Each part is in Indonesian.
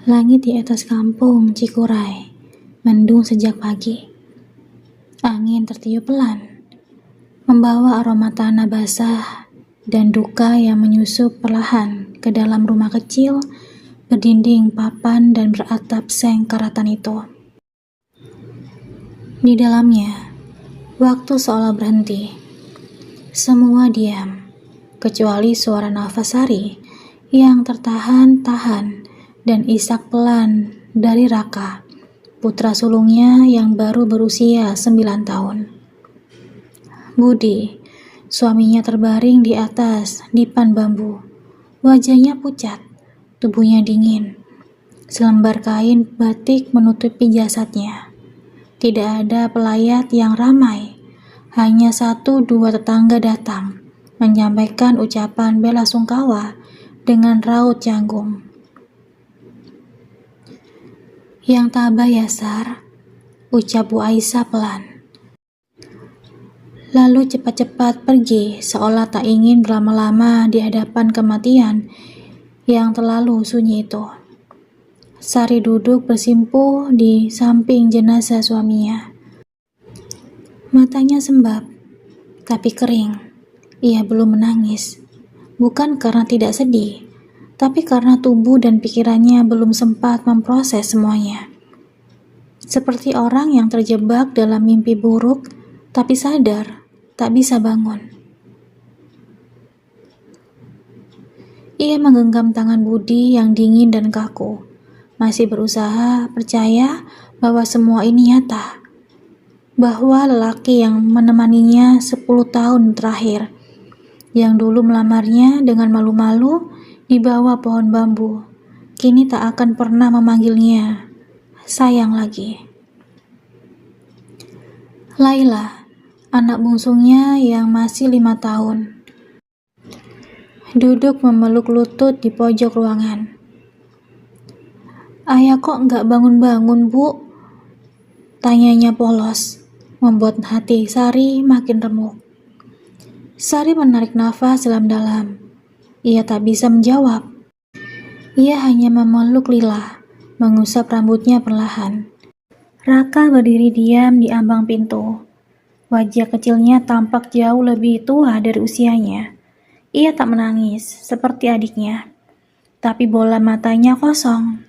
Langit di atas kampung Cikuray mendung sejak pagi. Angin tertiup pelan, membawa aroma tanah basah dan duka yang menyusup perlahan ke dalam rumah kecil berdinding papan dan beratap seng karatan itu. Di dalamnya, waktu seolah berhenti. Semua diam, kecuali suara nafas Sari yang tertahan-tahan dan isak pelan dari Raka, putra sulungnya yang baru berusia 9 tahun. Budi, suaminya terbaring di atas dipan bambu. Wajahnya pucat, tubuhnya dingin. Selembar kain batik menutupi jasadnya. Tidak ada pelayat yang ramai. Hanya 1-2 tetangga datang, menyampaikan ucapan bela sungkawa dengan raut canggung. Yang tabah ya Sar, ucap Bu Aisyah pelan. Lalu cepat-cepat pergi seolah tak ingin berlama-lama di hadapan kematian yang terlalu sunyi itu. Sari duduk bersimpuh di samping jenazah suaminya. Matanya sembab, tapi kering. Ia belum menangis. Bukan karena tidak sedih, tapi karena tubuh dan pikirannya belum sempat memproses semuanya. Seperti orang yang terjebak dalam mimpi buruk, tapi sadar, tak bisa bangun. Ia menggenggam tangan Budi yang dingin dan kaku, masih berusaha percaya bahwa semua ini nyata, bahwa lelaki yang menemaninya 10 tahun terakhir, yang dulu melamarnya dengan malu-malu di bawah pohon bambu, kini tak akan pernah memanggilnya sayang lagi. Laila, anak bungsunya yang masih 5 tahun, duduk memeluk lutut di pojok ruangan. Ayah kok nggak bangun-bangun, Bu? Tanyanya polos, membuat hati Sari makin remuk. Sari menarik nafas dalam-dalam. Ia tak bisa menjawab. Ia hanya memeluk Lila, mengusap rambutnya perlahan. Raka berdiri diam di ambang pintu. Wajah kecilnya tampak jauh lebih tua dari usianya. Ia tak menangis seperti adiknya, tapi bola matanya kosong.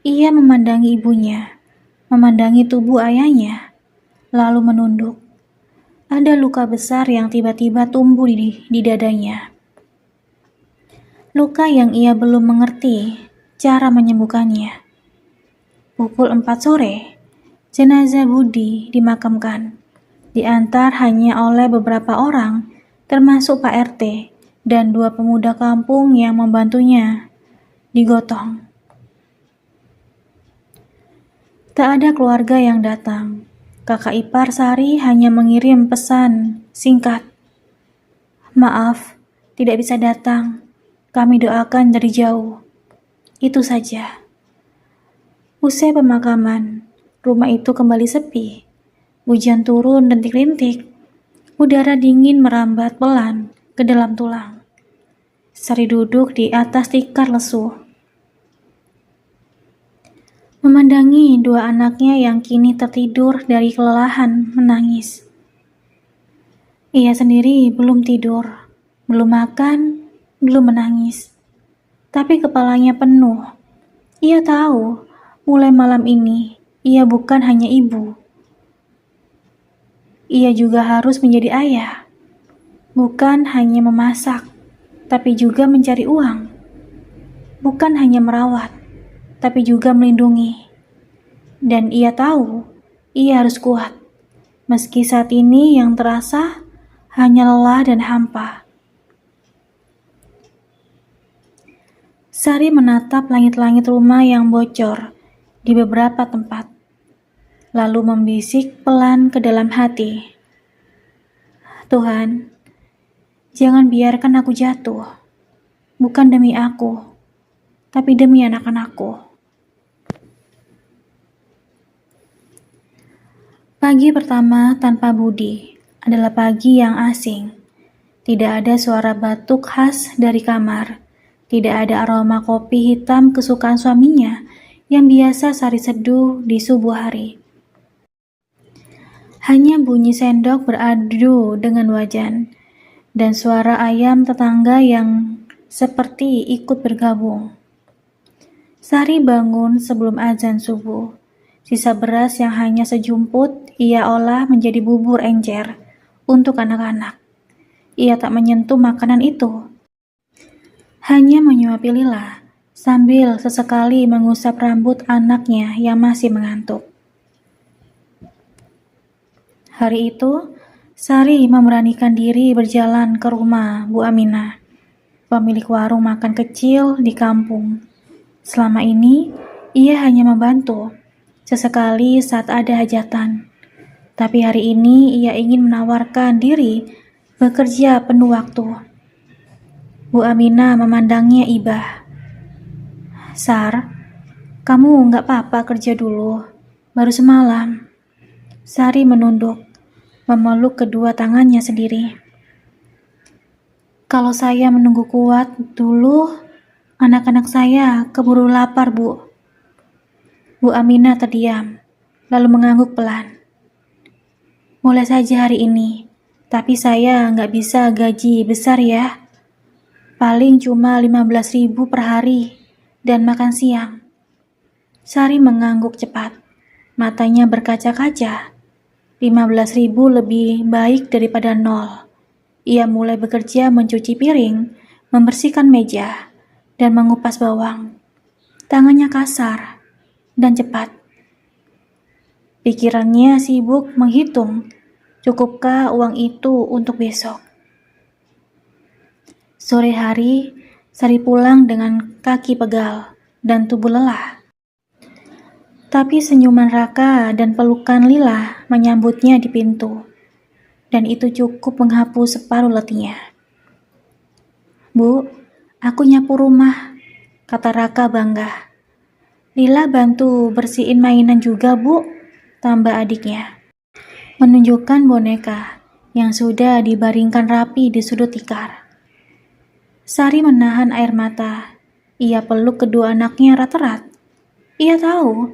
Ia memandangi ibunya, memandangi tubuh ayahnya, lalu menunduk. Ada luka besar yang tiba-tiba tumbuh di dadanya. Luka yang ia belum mengerti cara menyembuhkannya. Pukul 4 sore, jenazah Budi dimakamkan. Diantar hanya oleh beberapa orang, termasuk Pak RT dan 2 pemuda kampung yang membantunya digotong. Tak ada keluarga yang datang. Kakak ipar Sari hanya mengirim pesan singkat. Maaf, tidak bisa datang. Kami doakan dari jauh. Itu saja. Usai pemakaman, rumah itu kembali sepi. Hujan turun rintik-rintik. Udara dingin merambat pelan ke dalam tulang. Sari duduk di atas tikar lesu, memandangi 2 anaknya yang kini tertidur dari kelelahan menangis. Ia sendiri belum tidur, belum makan, belum menangis. Tapi kepalanya penuh. Ia tahu, mulai malam ini, ia bukan hanya ibu. Ia juga harus menjadi ayah. Bukan hanya memasak, tapi juga mencari uang. Bukan hanya merawat, tapi juga melindungi. Dan ia tahu, ia harus kuat. Meski saat ini yang terasa hanya lelah dan hampa. Sari menatap langit-langit rumah yang bocor di beberapa tempat, lalu membisik pelan ke dalam hati. Tuhan, jangan biarkan aku jatuh. Bukan demi aku, tapi demi anak-anakku. Pagi pertama tanpa Budi adalah pagi yang asing. Tidak ada suara batuk khas dari kamar. Tidak ada aroma kopi hitam kesukaan suaminya yang biasa Sari seduh di subuh hari. Hanya bunyi sendok beradu dengan wajan, dan suara ayam tetangga yang seperti ikut bergabung. Sari bangun sebelum azan subuh. Sisa beras yang hanya sejumput ia olah menjadi bubur encer untuk anak-anak. Ia tak menyentuh makanan itu. Hanya menyuapi Lila sambil sesekali mengusap rambut anaknya yang masih mengantuk. Hari itu, Sari memberanikan diri berjalan ke rumah Bu Aminah, pemilik warung makan kecil di kampung. Selama ini, ia hanya membantu, sesekali saat ada hajatan. Tapi hari ini ia ingin menawarkan diri bekerja penuh waktu. Bu Aminah memandangnya ibah. "Sar, kamu nggak apa-apa kerja dulu, baru semalam." Sari menunduk, memeluk kedua tangannya sendiri. "Kalau saya menunggu kuat dulu, anak-anak saya keburu lapar, Bu." Bu Aminah terdiam, lalu mengangguk pelan. "Mulai saja hari ini, tapi saya nggak bisa gaji besar ya. Paling cuma 15.000 per hari dan makan siang." Sari mengangguk cepat, matanya berkaca-kaca. 15.000 lebih baik daripada nol. Ia mulai bekerja mencuci piring, membersihkan meja, dan mengupas bawang. Tangannya kasar dan cepat. Pikirannya sibuk menghitung, cukupkah uang itu untuk besok. Sore hari, Sari pulang dengan kaki pegal dan tubuh lelah. Tapi senyuman Raka dan pelukan Lila menyambutnya di pintu, dan itu cukup menghapus separuh letihnya. "Bu, aku nyapu rumah," kata Raka bangga. "Lila bantu bersihin mainan juga, Bu," tambah adiknya, menunjukkan boneka yang sudah dibaringkan rapi di sudut tikar. Sari menahan air mata. Ia peluk kedua anaknya erat-erat. Ia tahu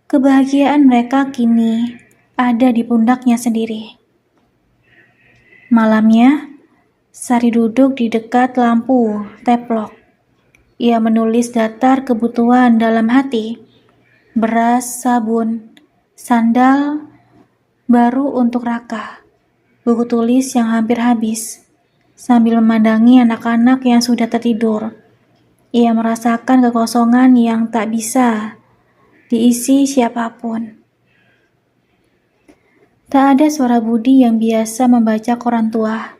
kebahagiaan mereka kini ada di pundaknya sendiri. Malamnya, Sari duduk di dekat lampu teplok. Ia menulis daftar kebutuhan dalam hati. Beras, sabun, sandal baru untuk Raka, buku tulis yang hampir habis. Sambil memandangi anak-anak yang sudah tertidur, ia merasakan kekosongan yang tak bisa diisi siapapun. Tak ada suara Budi yang biasa membaca koran tua.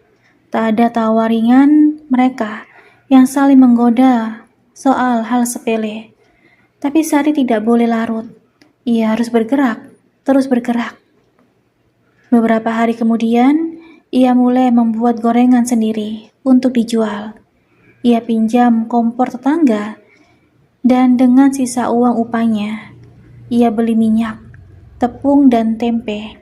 Tak ada tawa ringan mereka yang saling menggoda soal hal sepele. Tapi Sari tidak boleh larut. Ia harus bergerak, terus bergerak. Beberapa hari kemudian, ia mulai membuat gorengan sendiri untuk dijual. Ia pinjam kompor tetangga, dan dengan sisa uang upahnya, ia beli minyak, tepung, dan tempe.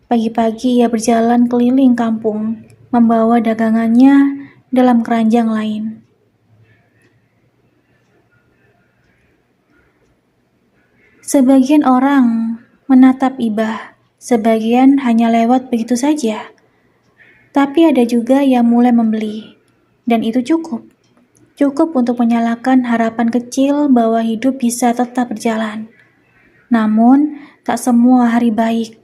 Pagi-pagi ia berjalan keliling kampung, membawa dagangannya dalam keranjang lain. Sebagian orang menatap ibah, sebagian hanya lewat begitu saja. Tapi ada juga yang mulai membeli, dan itu cukup. Cukup untuk menyalakan harapan kecil bahwa hidup bisa tetap berjalan. Namun, tak semua hari baik.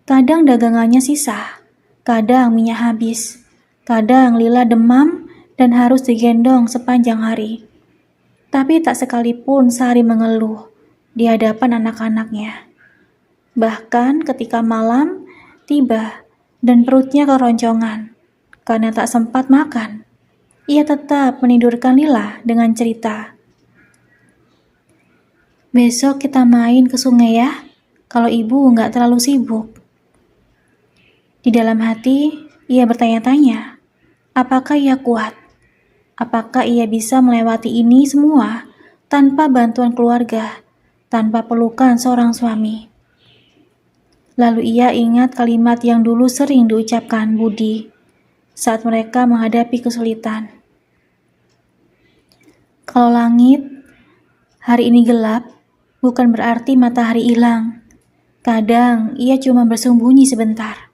Kadang dagangannya sisa, kadang minyak habis, kadang Lila demam dan harus digendong sepanjang hari. Tapi tak sekalipun Sari mengeluh di hadapan anak-anaknya. Bahkan ketika malam tiba dan perutnya keroncongan karena tak sempat makan, ia tetap menidurkan Lila dengan cerita. "Besok kita main ke sungai ya, kalau ibu nggak terlalu sibuk." Di dalam hati, ia bertanya-tanya, apakah ia kuat? Apakah ia bisa melewati ini semua tanpa bantuan keluarga, tanpa pelukan seorang suami? Lalu ia ingat kalimat yang dulu sering diucapkan Budi saat mereka menghadapi kesulitan. "Kalau langit hari ini gelap, bukan berarti matahari hilang. Kadang ia cuma bersembunyi sebentar.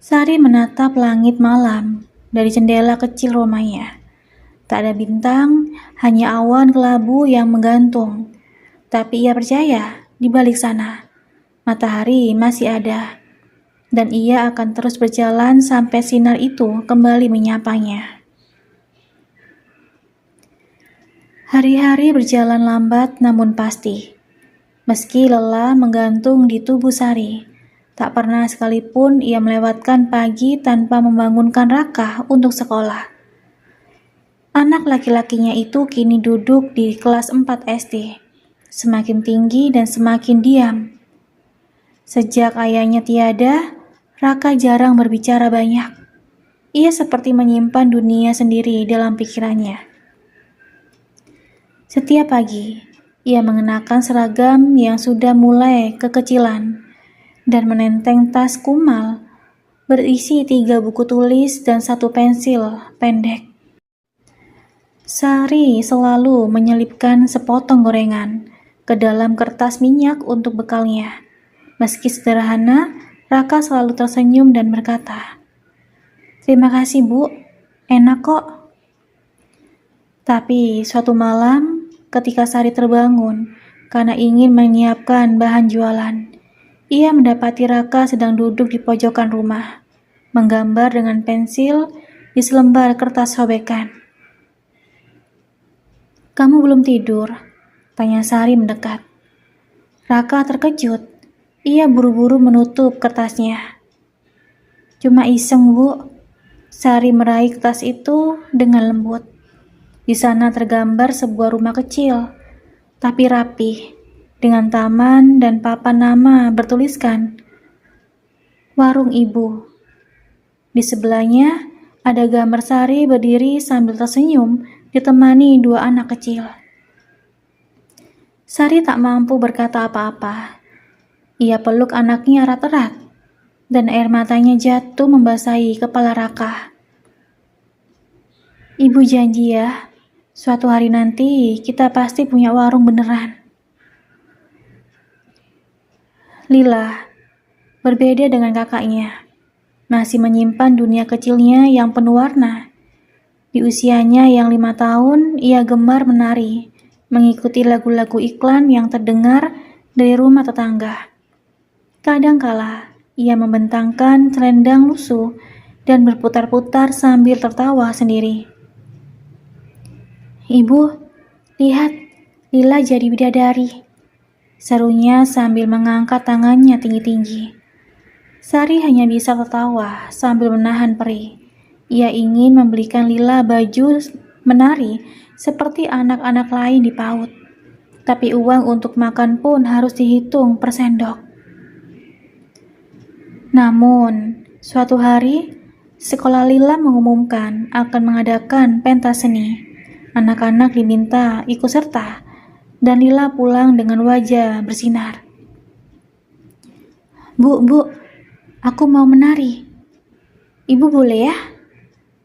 Sari menatap langit malam dari jendela kecil rumahnya. Tak ada bintang, hanya awan kelabu yang menggantung. Tapi ia percaya, di balik sana, matahari masih ada. Dan ia akan terus berjalan sampai sinar itu kembali menyapanya. Hari-hari berjalan lambat namun pasti. Meski lelah menggantung di tubuh Sari, tak pernah sekalipun ia melewatkan pagi tanpa membangunkan Raka untuk sekolah. Anak laki-lakinya itu kini duduk di kelas 4 SD, semakin tinggi dan semakin diam. Sejak ayahnya tiada, Raka jarang berbicara banyak. Ia seperti menyimpan dunia sendiri dalam pikirannya. Setiap pagi, ia mengenakan seragam yang sudah mulai kekecilan dan menenteng tas kumal berisi 3 buku tulis dan 1 pensil pendek. Sari selalu menyelipkan sepotong gorengan ke dalam kertas minyak untuk bekalnya. Meski sederhana, Raka selalu tersenyum dan berkata, "Terima kasih, Bu. Enak kok." Tapi suatu malam, ketika Sari terbangun karena ingin menyiapkan bahan jualan, ia mendapati Raka sedang duduk di pojokan rumah, menggambar dengan pensil di selembar kertas sobekan. "Kamu belum tidur?" tanya Sari mendekat. Raka terkejut. Ia buru-buru menutup kertasnya. "Cuma iseng, Bu." Sari meraih kertas itu dengan lembut. Di sana tergambar sebuah rumah kecil, tapi rapi, dengan taman dan papan nama bertuliskan "Warung Ibu". Di sebelahnya ada gambar Sari berdiri sambil tersenyum ditemani 2 anak kecil. Sari tak mampu berkata apa-apa. Ia peluk anaknya erat-erat, dan air matanya jatuh membasahi kepala Raka. "Ibu janji ya, suatu hari nanti kita pasti punya warung beneran." Lila berbeda dengan kakaknya, masih menyimpan dunia kecilnya yang penuh warna. Di usianya yang 5 tahun, ia gemar menari, mengikuti lagu-lagu iklan yang terdengar dari rumah tetangga. Kadangkala, ia membentangkan selendang lusuh dan berputar-putar sambil tertawa sendiri. "Ibu, lihat, Lila jadi bidadari," serunya sambil mengangkat tangannya tinggi-tinggi. Sari hanya bisa tertawa sambil menahan perih. Ia ingin membelikan Lila baju menari seperti anak-anak lain di PAUD. Tapi uang untuk makan pun harus dihitung per sendok. Namun, suatu hari, sekolah Lila mengumumkan akan mengadakan pentas seni. Anak-anak diminta ikut serta, dan Lila pulang dengan wajah bersinar. Bu, aku mau menari." "Ibu boleh ya?"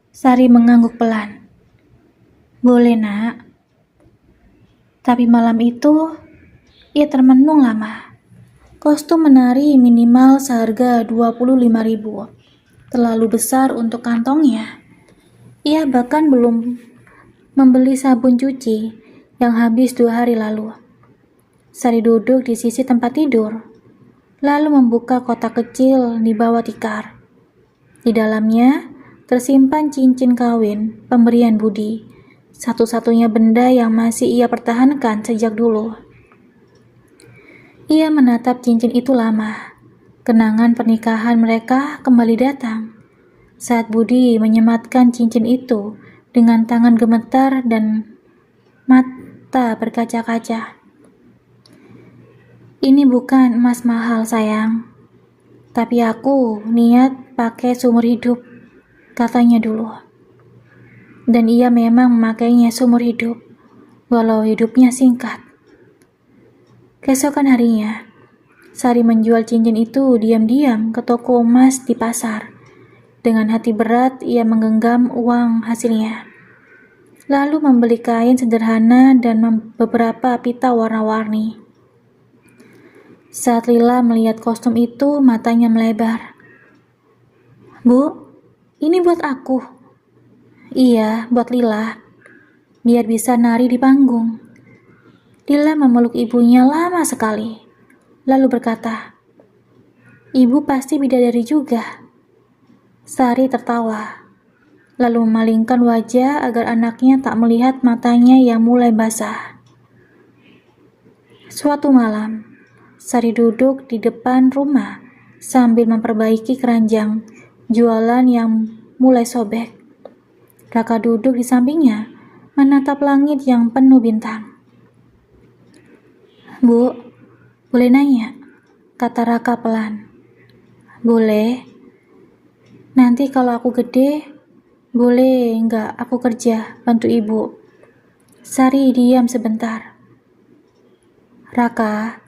Sari mengangguk pelan. "Boleh, Nak." Tapi malam itu, ia termenung lama. Kostum menari minimal seharga 25.000, terlalu besar untuk kantongnya. Ia bahkan belum membeli sabun cuci yang habis 2 hari lalu. Sari duduk di sisi tempat tidur, lalu membuka kotak kecil di bawah tikar. Di dalamnya tersimpan cincin kawin pemberian Budi, satu-satunya benda yang masih ia pertahankan sejak dulu. Ia menatap cincin itu lama. Kenangan pernikahan mereka kembali datang saat Budi menyematkan cincin itu dengan tangan gemetar dan mata berkaca-kaca. "Ini bukan emas mahal, sayang, tapi aku niat pakai seumur hidup," katanya dulu. Dan ia memang memakainya seumur hidup, walau hidupnya singkat. Keesokan harinya, Sari menjual cincin itu diam-diam ke toko emas di pasar. Dengan hati berat, ia menggenggam uang hasilnya. lalu membeli kain sederhana dan beberapa pita warna-warni. Saat Lila melihat kostum itu, matanya melebar. "Bu, ini buat aku." "Iya, buat Lila, biar bisa nari di panggung." Lila memeluk ibunya lama sekali, lalu berkata, "Ibu pasti bidadari juga." Sari tertawa, lalu memalingkan wajah agar anaknya tak melihat matanya yang mulai basah. Suatu malam, Sari duduk di depan rumah sambil memperbaiki keranjang jualan yang mulai sobek. Raka duduk di sampingnya, menatap langit yang penuh bintang. "Bu, boleh nanya?" kata Raka pelan. "Boleh. Nanti kalau aku gede, boleh nggak aku kerja bantu ibu?" Sari diam sebentar. "Raka,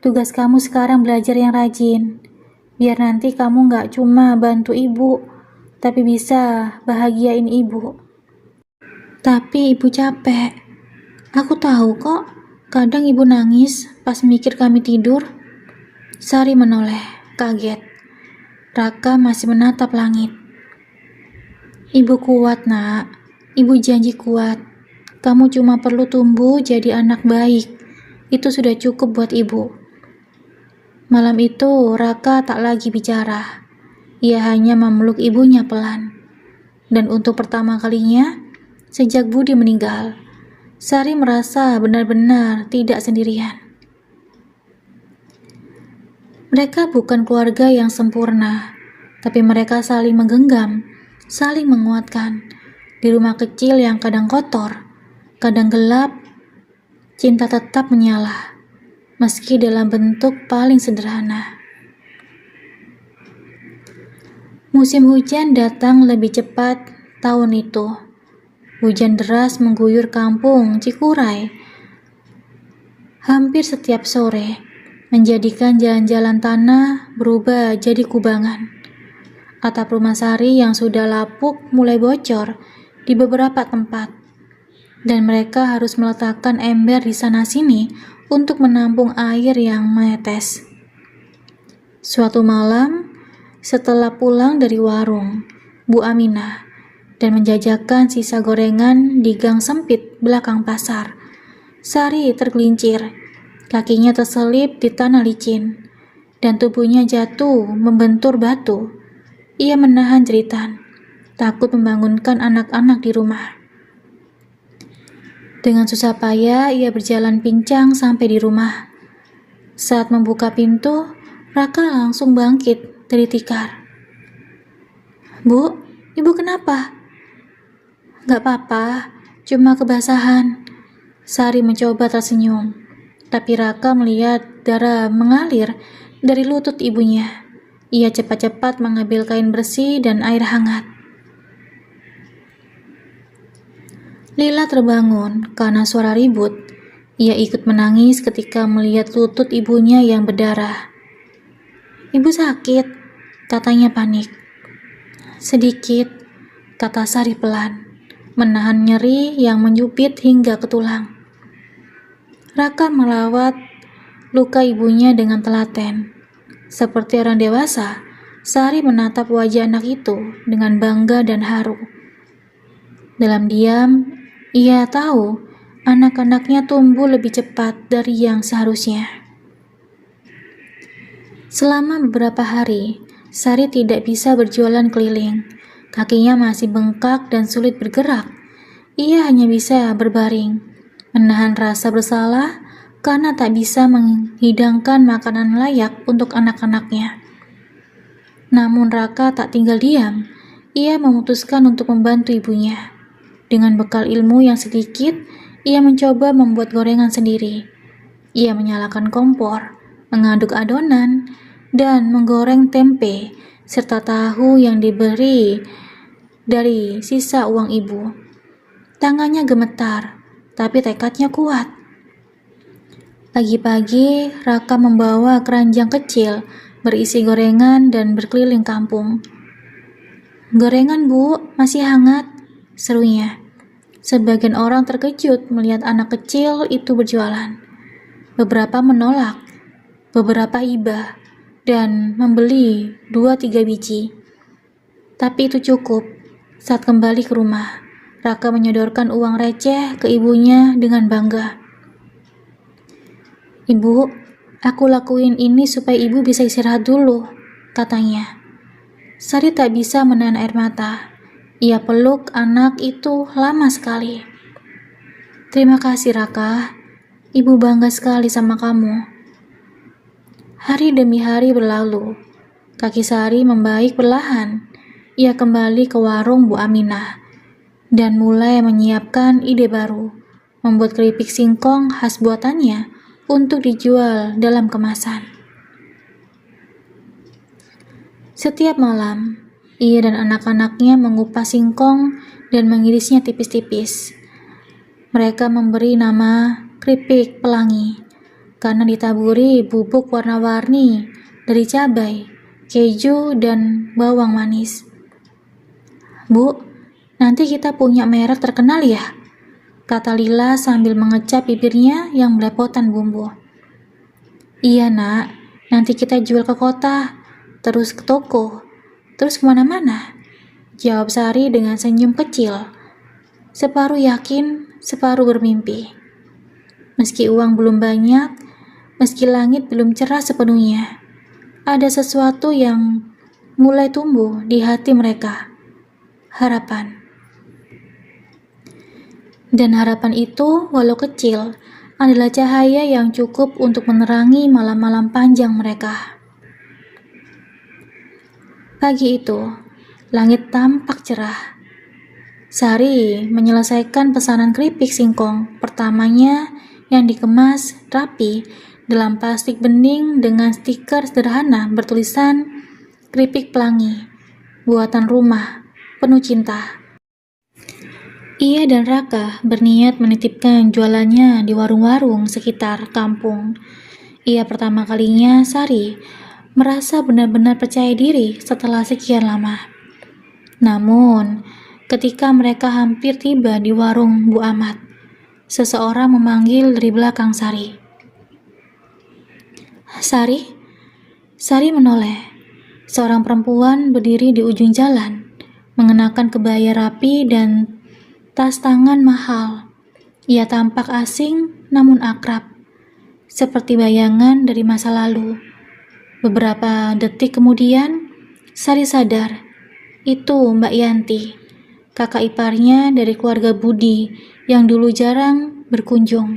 tugas kamu sekarang belajar yang rajin, biar nanti kamu nggak cuma bantu ibu, tapi bisa bahagiain ibu." "Tapi ibu capek. Aku tahu kok, kadang ibu nangis pas mikir kami tidur." Sari menoleh, kaget. Raka masih menatap langit. "Ibu kuat, Nak. Ibu janji kuat. Kamu cuma perlu tumbuh jadi anak baik. Itu sudah cukup buat ibu." Malam itu, Raka tak lagi bicara. Ia hanya memeluk ibunya pelan. Dan untuk pertama kalinya, sejak Budi meninggal, Sari merasa benar-benar tidak sendirian. Mereka bukan keluarga yang sempurna, tapi mereka saling menggenggam, saling menguatkan. Di rumah kecil yang kadang kotor, kadang gelap, cinta tetap menyala, meski dalam bentuk paling sederhana. Musim hujan datang lebih cepat tahun itu. Hujan deras mengguyur kampung Cikuray hampir setiap sore, menjadikan jalan-jalan tanah berubah jadi kubangan. Atap rumah Sari yang sudah lapuk mulai bocor di beberapa tempat, dan mereka harus meletakkan ember di sana-sini untuk menampung air yang menetes. Suatu malam, setelah pulang dari warung Bu Aminah dan menjajakan sisa gorengan di gang sempit belakang pasar, Sari tergelincir. Kakinya terselip di tanah licin, dan tubuhnya jatuh membentur batu. Ia menahan jeritan, takut membangunkan anak-anak di rumah. Dengan susah payah, ia berjalan pincang sampai di rumah. Saat membuka pintu, Raka langsung bangkit dari tikar. "Bu, ibu kenapa?" "Gak apa-apa, cuma kebasahan." Sari mencoba tersenyum, tapi Raka melihat darah mengalir dari lutut ibunya. Ia cepat-cepat mengambil kain bersih dan air hangat. Lila terbangun karena suara ribut. Ia ikut menangis ketika melihat lutut ibunya yang berdarah. "Ibu sakit?" katanya panik. "Sedikit," kata Sari pelan, menahan nyeri yang menyupit hingga ke tulang. Raka merawat luka ibunya dengan telaten. Seperti orang dewasa, Sari menatap wajah anak itu dengan bangga dan haru. Dalam diam, ia tahu anak-anaknya tumbuh lebih cepat dari yang seharusnya. Selama beberapa hari, Sari tidak bisa berjualan keliling. Kakinya masih bengkak dan sulit bergerak. Ia hanya bisa berbaring, menahan rasa bersalah karena tak bisa menghidangkan makanan layak untuk anak-anaknya. Namun Raka tak tinggal diam. Ia memutuskan untuk membantu ibunya. Dengan bekal ilmu yang sedikit, ia mencoba membuat gorengan sendiri. Ia menyalakan kompor, mengaduk adonan, dan menggoreng tempe serta tahu yang diberi dari sisa uang ibu. Tangannya gemetar, tapi tekadnya kuat. Pagi-pagi, Raka membawa keranjang kecil berisi gorengan dan berkeliling kampung. "Gorengan, Bu, masih hangat," serunya. Sebagian orang terkejut melihat anak kecil itu berjualan. Beberapa menolak, beberapa iba, dan membeli 2-3 biji. Tapi itu cukup. Saat kembali ke rumah, Raka menyodorkan uang receh ke ibunya dengan bangga. "Ibu, aku lakuin ini supaya ibu bisa istirahat dulu," katanya. Sari tak bisa menahan air mata. Ia peluk anak itu lama sekali. "Terima kasih, Raka. Ibu bangga sekali sama kamu." Hari demi hari berlalu. Kaki Sari membaik perlahan. Ia kembali ke warung Bu Aminah dan mulai menyiapkan ide baru, membuat keripik singkong khas buatannya untuk dijual dalam kemasan. Setiap malam, ia dan anak-anaknya mengupas singkong dan mengirisnya tipis-tipis. Mereka memberi nama keripik pelangi karena ditaburi bubuk warna-warni dari cabai, keju, dan bawang manis. "Bu, nanti kita punya merek terkenal ya?" kata Lila sambil mengecap bibirnya yang belepotan bumbu. "Iya nak, nanti kita jual ke kota, terus ke toko, terus kemana-mana," jawab Sari dengan senyum kecil. Separuh yakin, separuh bermimpi. Meski uang belum banyak, meski langit belum cerah sepenuhnya, ada sesuatu yang mulai tumbuh di hati mereka. Harapan. Dan harapan itu, walau kecil, adalah cahaya yang cukup untuk menerangi malam-malam panjang mereka. Pagi itu, langit tampak cerah. Sari menyelesaikan pesanan keripik singkong pertamanya yang dikemas rapi dalam plastik bening dengan stiker sederhana bertulisan "Keripik Pelangi, buatan rumah, penuh cinta." Ia dan Raka berniat menitipkan jualannya di warung-warung sekitar kampung. Ia pertama kalinya Sari merasa benar-benar percaya diri setelah sekian lama. Namun, ketika mereka hampir tiba di warung Bu Ahmad, seseorang memanggil dari belakang Sari. "Sari?" Sari menoleh. Seorang perempuan berdiri di ujung jalan, mengenakan kebaya rapi dan tas tangan mahal. Ia tampak asing namun akrab, seperti bayangan dari masa lalu. Beberapa detik kemudian, Sari sadar, itu Mbak Yanti, kakak iparnya dari keluarga Budi yang dulu jarang berkunjung.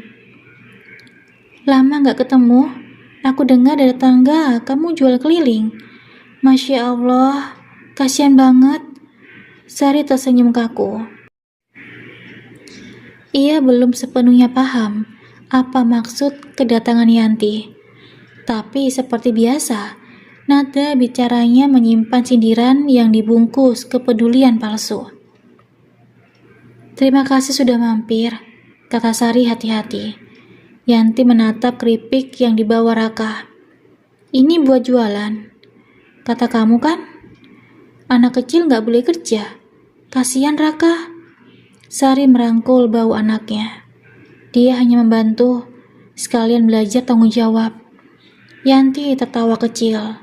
"Lama gak ketemu, aku dengar dari tetangga kamu jual keliling." "Masya Allah, kasihan banget." Sari tersenyum kaku. Ia belum sepenuhnya paham apa maksud kedatangan Yanti. Tapi seperti biasa, nada bicaranya menyimpan sindiran yang dibungkus kepedulian palsu. "Terima kasih sudah mampir," kata Sari hati-hati. Yanti menatap keripik yang dibawa Raka. "Ini buat jualan. Kata kamu kan, anak kecil gak boleh kerja. Kasihan Raka." Sari merangkul bau anaknya. Dia hanya membantu, sekalian belajar tanggung jawab. Yanti tertawa kecil,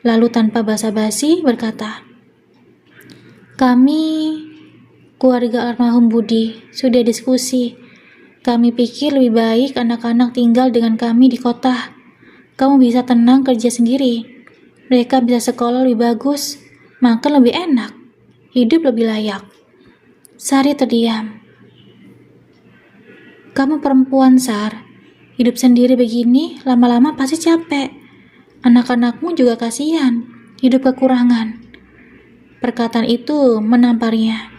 lalu tanpa basa-basi berkata, "Kami, keluarga almarhum Budi, sudah diskusi. Kami pikir lebih baik anak-anak tinggal dengan kami di kota. Kamu bisa tenang kerja sendiri. Mereka bisa sekolah lebih bagus, makan lebih enak, hidup lebih layak." Sari terdiam. "Kamu perempuan, Sar. Hidup sendiri begini, lama-lama pasti capek. Anak-anakmu juga kasihan, hidup kekurangan." Perkataan itu menamparnya.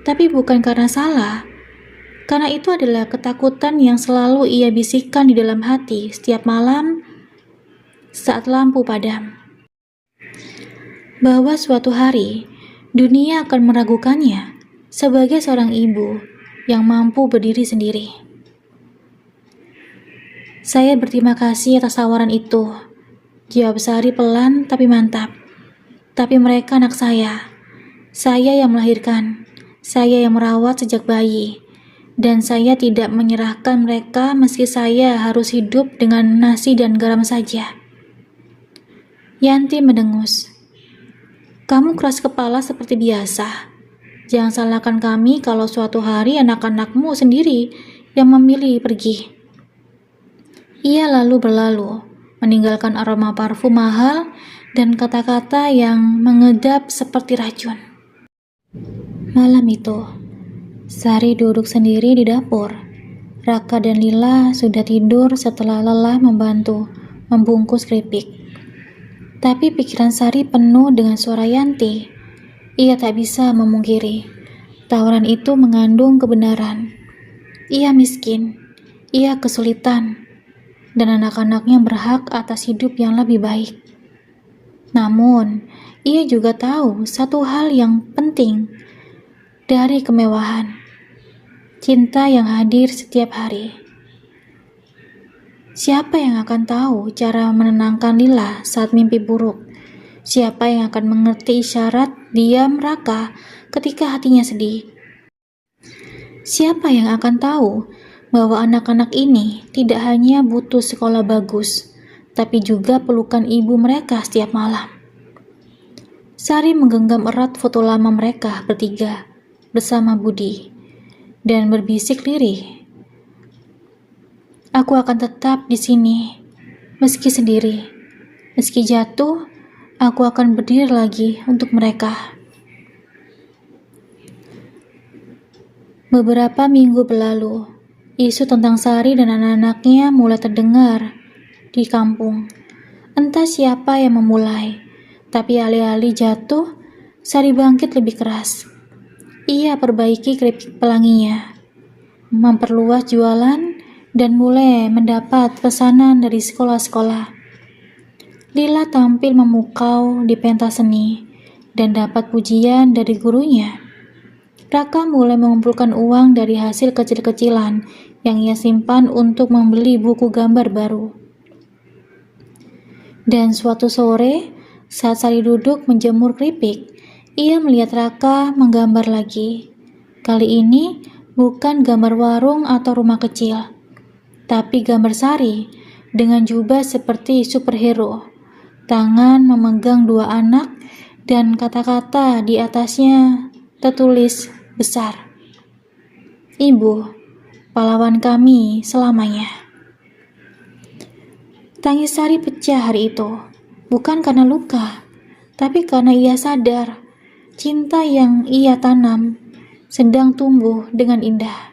Tapi bukan karena salah, karena itu adalah ketakutan yang selalu ia bisikkan di dalam hati setiap malam saat lampu padam. Bahwa suatu hari, dunia akan meragukannya sebagai seorang ibu yang mampu berdiri sendiri. "Saya berterima kasih atas tawaran itu," jawab Sari pelan tapi mantap. "Tapi mereka anak saya. Saya yang melahirkan. Saya yang merawat sejak bayi, dan saya tidak menyerahkan mereka meski saya harus hidup dengan nasi dan garam saja. Yanti mendengus. Kamu keras kepala seperti biasa. Jangan salahkan kami kalau suatu hari anak-anakmu sendiri yang memilih pergi. Ia lalu berlalu, meninggalkan aroma parfum mahal dan kata-kata yang mengedap seperti racun. Malam itu, Sari duduk sendiri di dapur. Raka dan Lila sudah tidur setelah lelah membantu membungkus keripik. Tapi pikiran Sari penuh dengan suara Yanti. Ia tak bisa memungkiri. Tawaran itu mengandung kebenaran. Ia miskin, ia kesulitan, dan anak-anaknya berhak atas hidup yang lebih baik. Namun, ia juga tahu satu hal yang penting dari kemewahan. Cinta yang hadir setiap hari. Siapa yang akan tahu cara menenangkan Lila saat mimpi buruk? Siapa yang akan mengerti isyarat diam Raka ketika hatinya sedih? Siapa yang akan tahu bahwa anak-anak ini tidak hanya butuh sekolah bagus, tapi juga pelukan ibu mereka setiap malam? Sari menggenggam erat foto lama mereka bertiga bersama Budi dan berbisik lirih. Aku akan tetap di sini, meski sendiri, meski jatuh, aku akan berdiri lagi untuk mereka. Beberapa minggu berlalu, isu tentang Sari dan anak-anaknya mulai terdengar di kampung. Entah siapa yang memulai, tapi alih-alih jatuh, Sari bangkit lebih keras. Ia perbaiki keripik pelanginya, memperluas jualan, dan mulai mendapat pesanan dari sekolah-sekolah. Lila tampil memukau di pentas seni dan dapat pujian dari gurunya. Raka mulai mengumpulkan uang dari hasil kecil-kecilan yang ia simpan untuk membeli buku gambar baru. Dan suatu sore, saat Sari duduk menjemur keripik, ia melihat Raka menggambar lagi. Kali ini bukan gambar warung atau rumah kecil, tapi gambar Sari dengan jubah seperti superhero, tangan memegang dua anak, dan kata-kata di atasnya tertulis besar. Ibu, pahlawan kami selamanya. Tangis Sari pecah hari itu, bukan karena luka, tapi karena ia sadar cinta yang ia tanam sedang tumbuh dengan indah.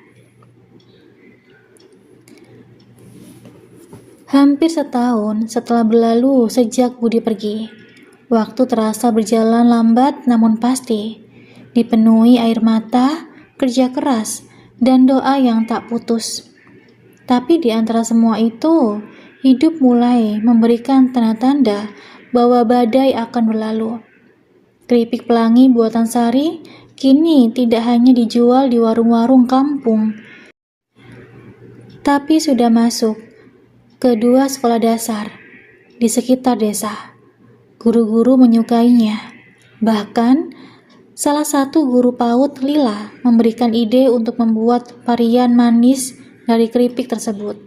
Hampir setahun setelah berlalu sejak Budi pergi, waktu terasa berjalan lambat namun pasti, dipenuhi air mata, kerja keras, dan doa yang tak putus. Tapi di antara semua itu, hidup mulai memberikan tanda-tanda bahwa badai akan berlalu. Keripik pelangi buatan Sari kini tidak hanya dijual di warung-warung kampung, tapi sudah masuk kedua sekolah dasar di sekitar desa. Guru-guru menyukainya. Bahkan, salah satu guru PAUD, Lila, memberikan ide untuk membuat varian manis dari keripik tersebut.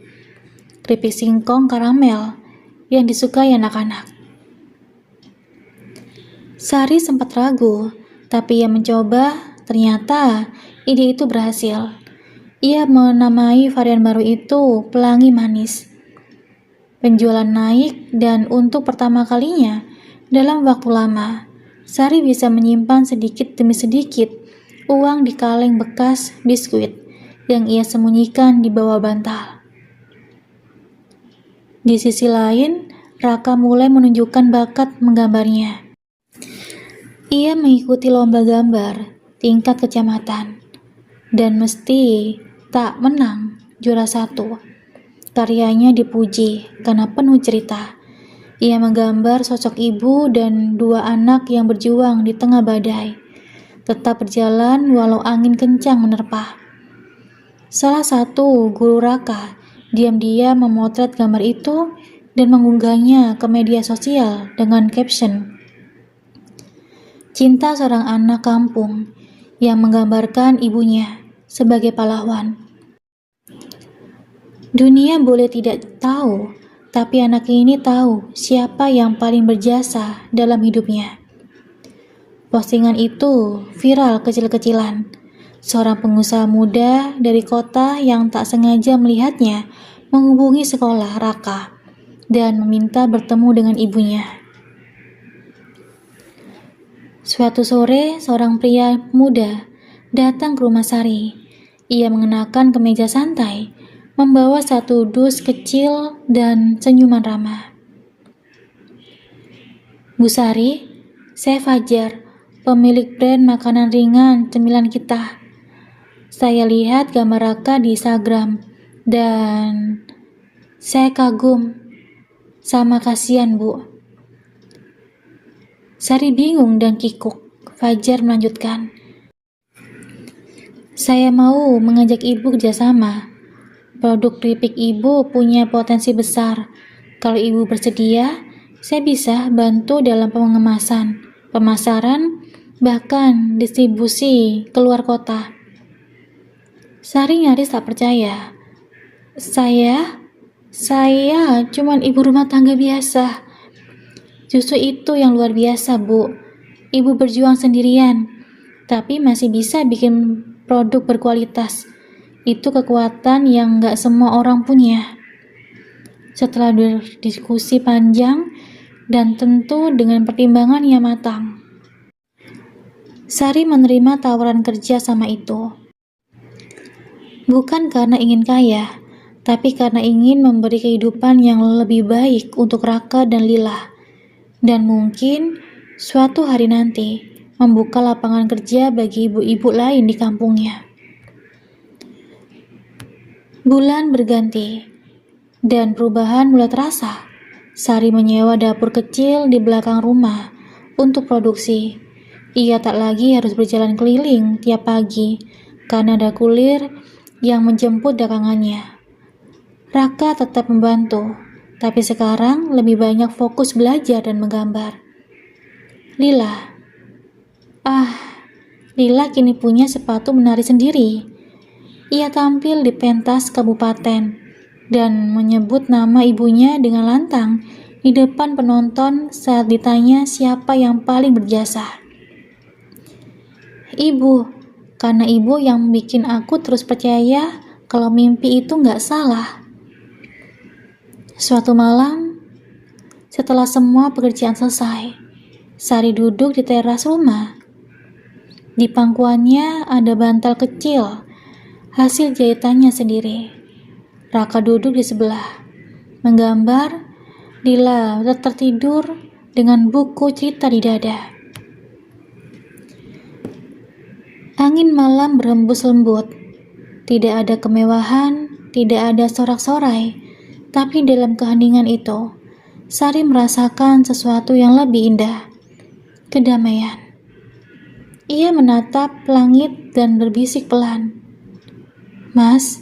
Keripik singkong karamel yang disukai anak-anak. Sari sempat ragu, tapi ia mencoba. Ternyata ide itu berhasil. Ia menamai varian baru itu pelangi manis. Penjualan naik, dan untuk pertama kalinya dalam waktu lama, Sari bisa menyimpan sedikit demi sedikit uang di kaleng bekas biskuit yang ia sembunyikan di bawah bantal. Di sisi lain, Raka mulai menunjukkan bakat menggambarnya. Ia mengikuti lomba gambar tingkat kecamatan dan mesti tak menang juara 1. Karyanya dipuji karena penuh cerita. Ia menggambar sosok ibu dan dua anak yang berjuang di tengah badai, tetap berjalan walau angin kencang menerpa. Salah satu guru Raka diam-diam memotret gambar itu dan mengunggahnya ke media sosial dengan caption, "Cinta seorang anak kampung yang menggambarkan ibunya sebagai pahlawan. Dunia boleh tidak tahu, tapi anak ini tahu siapa yang paling berjasa dalam hidupnya. Postingan itu viral kecil-kecilan. Seorang pengusaha muda dari kota yang tak sengaja melihatnya menghubungi sekolah Raka dan meminta bertemu dengan ibunya. Suatu sore, seorang pria muda datang ke rumah Sari. Ia mengenakan kemeja santai, membawa satu dus kecil dan senyuman ramah. Bu Sari, saya Fajar, pemilik brand makanan ringan cemilan kita. Saya lihat gambar Raka di Instagram dan saya kagum sama kasihan, Bu. Sari bingung dan kikuk. Fajar melanjutkan. Saya mau mengajak Ibu kerjasama. Produk keripik Ibu punya potensi besar. Kalau Ibu bersedia, saya bisa bantu dalam pengemasan, pemasaran, bahkan distribusi keluar kota. Sari nyaris tak percaya. Saya cuman ibu rumah tangga biasa. Justru itu yang luar biasa, Bu. Ibu berjuang sendirian, tapi masih bisa bikin produk berkualitas. Itu kekuatan yang gak semua orang punya. Setelah berdiskusi panjang dan tentu dengan pertimbangan yang matang, Sari menerima tawaran kerja sama itu. Bukan karena ingin kaya, tapi karena ingin memberi kehidupan yang lebih baik untuk Raka dan Lila. Dan mungkin suatu hari nanti membuka lapangan kerja bagi ibu-ibu lain di kampungnya. Bulan berganti dan perubahan mulai terasa. Sari menyewa dapur kecil di belakang rumah untuk produksi. Ia tak lagi harus berjalan keliling tiap pagi karena ada kulir yang menjemput dagangannya. Raka tetap membantu, tapi sekarang lebih banyak fokus belajar dan menggambar. Lila kini punya sepatu menari sendiri. Ia tampil di pentas kabupaten dan menyebut nama ibunya dengan lantang di depan penonton saat ditanya siapa yang paling berjasa. Ibu, karena ibu yang bikin aku terus percaya kalau mimpi itu nggak salah. Suatu malam, setelah semua pekerjaan selesai, Sari duduk di teras rumah. Di pangkuannya ada bantal kecil, hasil jahitannya sendiri. Raka duduk di sebelah, menggambar. Lila tertidur dengan buku cerita di dada. Angin malam berhembus lembut. Tidak ada kemewahan, tidak ada sorak-sorai, tapi dalam keheningan itu, Sari merasakan sesuatu yang lebih indah. Kedamaian. Ia menatap langit dan berbisik pelan. Mas,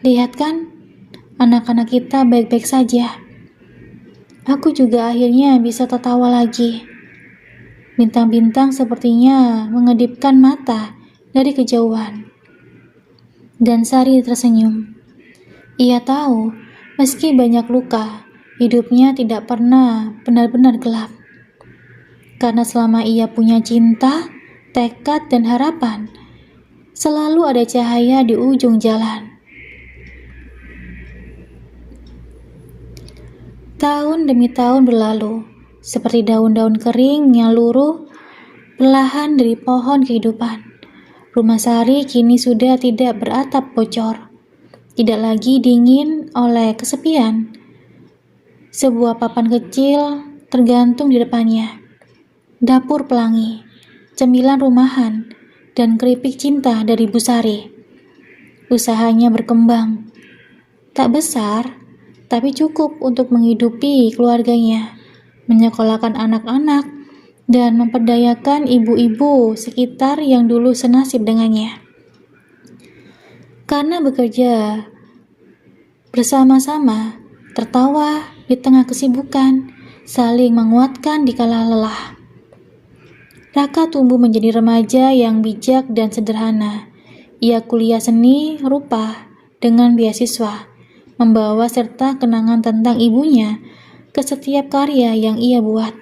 lihat kan, anak-anak kita baik-baik saja. Aku juga akhirnya bisa tertawa lagi. Bintang-bintang sepertinya mengedipkan mata dari kejauhan. Dan Sari tersenyum. Ia tahu, meski banyak luka, hidupnya tidak pernah benar-benar gelap. Karena selama ia punya cinta, tekad, dan harapan, selalu ada cahaya di ujung jalan. Tahun demi tahun berlalu, seperti daun-daun kering yang luruh perlahan dari pohon kehidupan. Rumah Sari kini sudah tidak beratap bocor, tidak lagi dingin oleh kesepian. Sebuah papan kecil tergantung di depannya. Dapur pelangi, cemilan rumahan, dan keripik cinta dari Bu Sari. Usahanya berkembang. Tak besar, tapi cukup untuk menghidupi keluarganya, menyekolahkan anak-anak, dan memperdayakan ibu-ibu sekitar yang dulu senasib dengannya. Karena bekerja bersama-sama, tertawa di tengah kesibukan, saling menguatkan di kala lelah. Raka tumbuh menjadi remaja yang bijak dan sederhana. Ia kuliah seni rupa dengan beasiswa, membawa serta kenangan tentang ibunya ke setiap karya yang ia buat.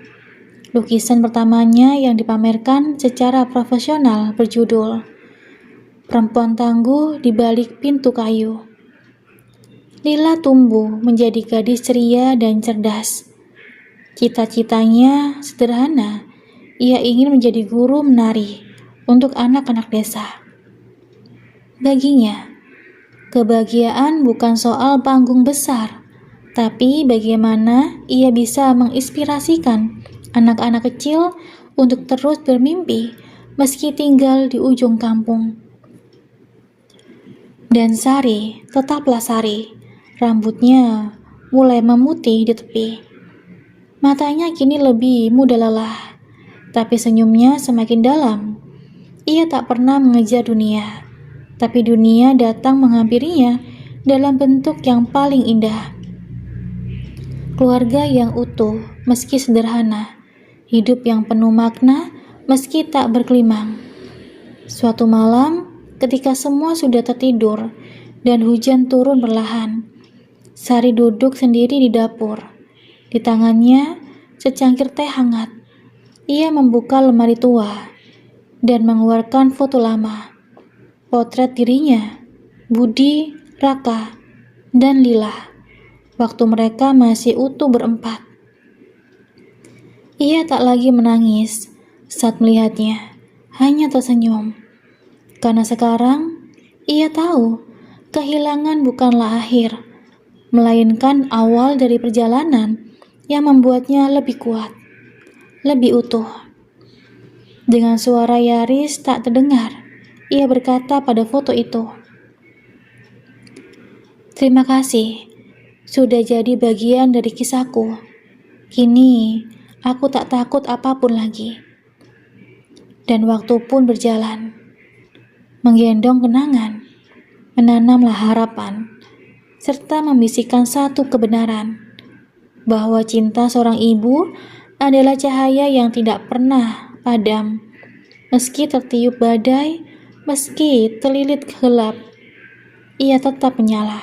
Lukisan pertamanya yang dipamerkan secara profesional berjudul Perempuan Tangguh di Balik Pintu Kayu. Lila tumbuh menjadi gadis ceria dan cerdas. Cita-citanya sederhana, ia ingin menjadi guru menari untuk anak-anak desa. Baginya, kebahagiaan bukan soal panggung besar, tapi bagaimana ia bisa menginspirasikan anak-anak kecil untuk terus bermimpi meski tinggal di ujung kampung. Dan Sari tetaplah Sari, rambutnya mulai memutih di tepi. Matanya kini lebih muda lelah, tapi senyumnya semakin dalam. Ia tak pernah mengejar dunia, tapi dunia datang menghampirinya dalam bentuk yang paling indah. Keluarga yang utuh meski sederhana, hidup yang penuh makna meski tak berkelimang. Suatu malam, ketika semua sudah tertidur dan hujan turun perlahan, Sari duduk sendiri di dapur. Di tangannya secangkir teh hangat. Ia membuka lemari tua dan mengeluarkan foto lama. Potret dirinya, Budi, Raka, dan Lila. Waktu mereka masih utuh berempat. Ia tak lagi menangis saat melihatnya, hanya tersenyum. Karena sekarang ia tahu kehilangan bukanlah akhir, melainkan awal dari perjalanan yang membuatnya lebih kuat, lebih utuh. Dengan suara nyaris tak terdengar, ia berkata pada foto itu, "Terima kasih, sudah jadi bagian dari kisahku. Kini, aku tak takut apapun lagi." Dan waktu pun berjalan, menggendong kenangan, menanamlah harapan, serta membisikkan satu kebenaran, bahwa cinta seorang ibu adalah cahaya yang tidak pernah padam. Meski tertiup badai, meski terlilit gelap, ia tetap menyala.